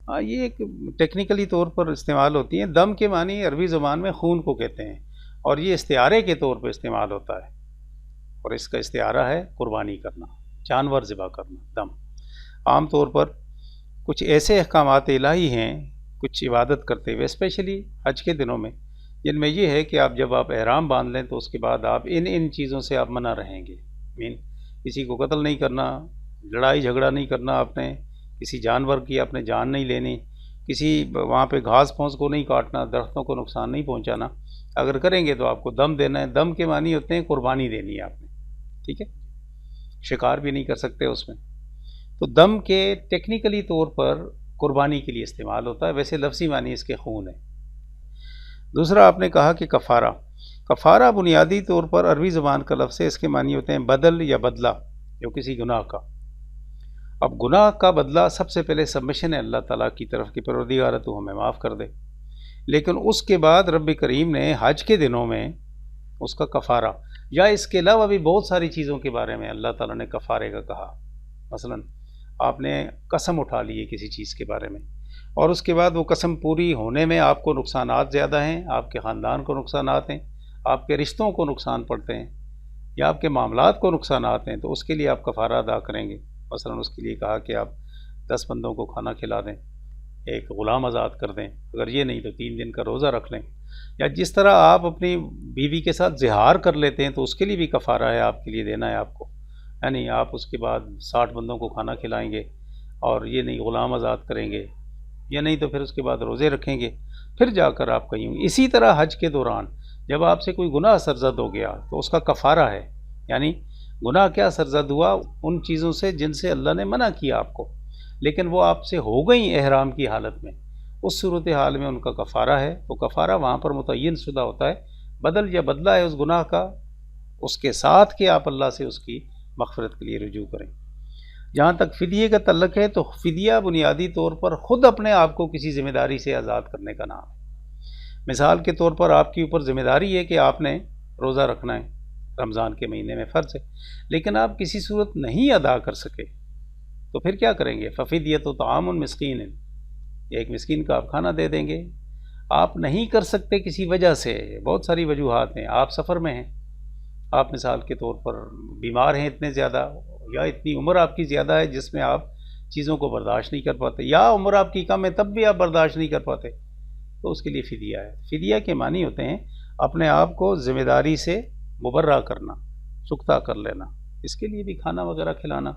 ہاں، یہ ایک ٹیکنیکلی طور پر استعمال ہوتی ہیں۔ دم کے معنی عربی زبان میں خون کو کہتے ہیں، اور یہ استعارے کے طور پہ استعمال ہوتا ہے، اور اس کا استعارہ ہے قربانی کرنا، جانور ذبح کرنا، دم۔ عام طور پر کچھ ایسے احکامات الہی ہیں کچھ عبادت کرتے ہوئے، اسپیشلی حج کے دنوں میں، جن میں یہ ہے کہ جب آپ احرام باندھ لیں تو اس کے بعد آپ ان چیزوں سے آپ منع رہیں گے۔ مین کسی کو قتل نہیں کرنا، لڑائی جھگڑا نہیں کرنا، آپ نے کسی جانور کی آپ نے جان نہیں لینی، کسی وہاں پہ گھاس پھونس کو نہیں کاٹنا، درختوں کو نقصان نہیں پہنچانا۔ اگر کریں گے تو آپ کو دم دینا ہے۔ دم کے معنی ہوتے ہیں قربانی دینی ہے آپ نے، ٹھیک ہے؟ شکار بھی نہیں کر سکتے اس میں۔ تو دم کے ٹیکنیکلی طور پر قربانی کے لیے استعمال ہوتا ہے، ویسے لفظی معنی اس کے خون ہے۔ دوسرا آپ نے کہا کہ کفارہ۔ کفارہ بنیادی طور پر عربی زبان کا لفظ ہے، اس کے معنی ہوتے ہیں بدل یا بدلہ، جو کسی گناہ کا۔ اب گناہ کا بدلہ سب سے پہلے سبمیشن ہے اللہ تعالیٰ کی طرف کہ پروردگار تو ہمیں معاف کر دے، لیکن اس کے بعد رب کریم نے حج کے دنوں میں اس کا کفارہ، یا اس کے علاوہ بھی بہت ساری چیزوں کے بارے میں اللہ تعالیٰ نے کفارے کا کہا۔ مثلا آپ نے قسم اٹھا لی ہے کسی چیز کے بارے میں، اور اس کے بعد وہ قسم پوری ہونے میں آپ کو نقصانات زیادہ ہیں، آپ کے خاندان کو نقصانات ہیں، آپ کے رشتوں کو نقصان پڑتے ہیں، یا آپ کے معاملات کو نقصانات ہیں، تو اس کے لیے آپ کفارہ ادا کریں گے۔ مثلا اس کے لیے کہا کہ آپ 10 بندوں کو کھانا کھلا دیں، ایک غلام آزاد کر دیں، اگر یہ نہیں تو 3 دن کا روزہ رکھ لیں، یا جس طرح آپ اپنی بیوی کے ساتھ زہار کر لیتے ہیں تو اس کے لیے بھی کفارہ ہے، آپ کے لیے دینا ہے آپ کو، یعنی آپ اس کے بعد 60 بندوں کو کھانا کھلائیں گے، اور یہ نہیں غلام آزاد کریں گے، یا نہیں تو پھر اس کے بعد روزے رکھیں گے، پھر جا کر آپ کہیں گے۔ اسی طرح حج کے دوران جب آپ سے کوئی گناہ سرزد ہو گیا تو اس کا کفارہ ہے، یعنی گناہ کیا سرزد ہوا؟ ان چیزوں سے جن سے اللہ نے منع کیا آپ کو، لیکن وہ آپ سے ہو گئیں احرام کی حالت میں، اس صورتحال میں ان کا کفارہ ہے۔ تو کفارہ وہاں پر متعین شدہ ہوتا ہے، بدل یا بدلہ ہے اس گناہ کا، اس کے ساتھ کہ آپ اللہ سے اس کی مغفرت کے لیے رجوع کریں۔ جہاں تک فدیے کا تعلق ہے تو فدیہ بنیادی طور پر خود اپنے آپ کو کسی ذمہ داری سے آزاد کرنے کا نام ہے۔ مثال کے طور پر آپ کے اوپر ذمہ داری ہے کہ آپ نے روزہ رکھنا ہے، رمضان کے مہینے میں فرض ہے، لیکن آپ کسی صورت نہیں ادا کر سکے تو پھر کیا کریں گے؟ ففدیۃ طعام مسکین، ایک مسکین کا آپ کھانا دے دیں گے۔ آپ نہیں کر سکتے کسی وجہ سے، بہت ساری وجوہات ہیں، آپ سفر میں ہیں، آپ مثال کے طور پر بیمار ہیں اتنے زیادہ، یا اتنی عمر آپ کی زیادہ ہے جس میں آپ چیزوں کو برداشت نہیں کر پاتے، یا عمر آپ کی کم ہے تب بھی آپ برداشت نہیں کر پاتے، تو اس کے لیے فدیہ ہے۔ فدیہ کے معنی ہوتے ہیں اپنے آپ کو ذمہ داری سے مبرہ کرنا، چکتا کر لینا، اس کے لیے بھی کھانا وغیرہ کھلانا۔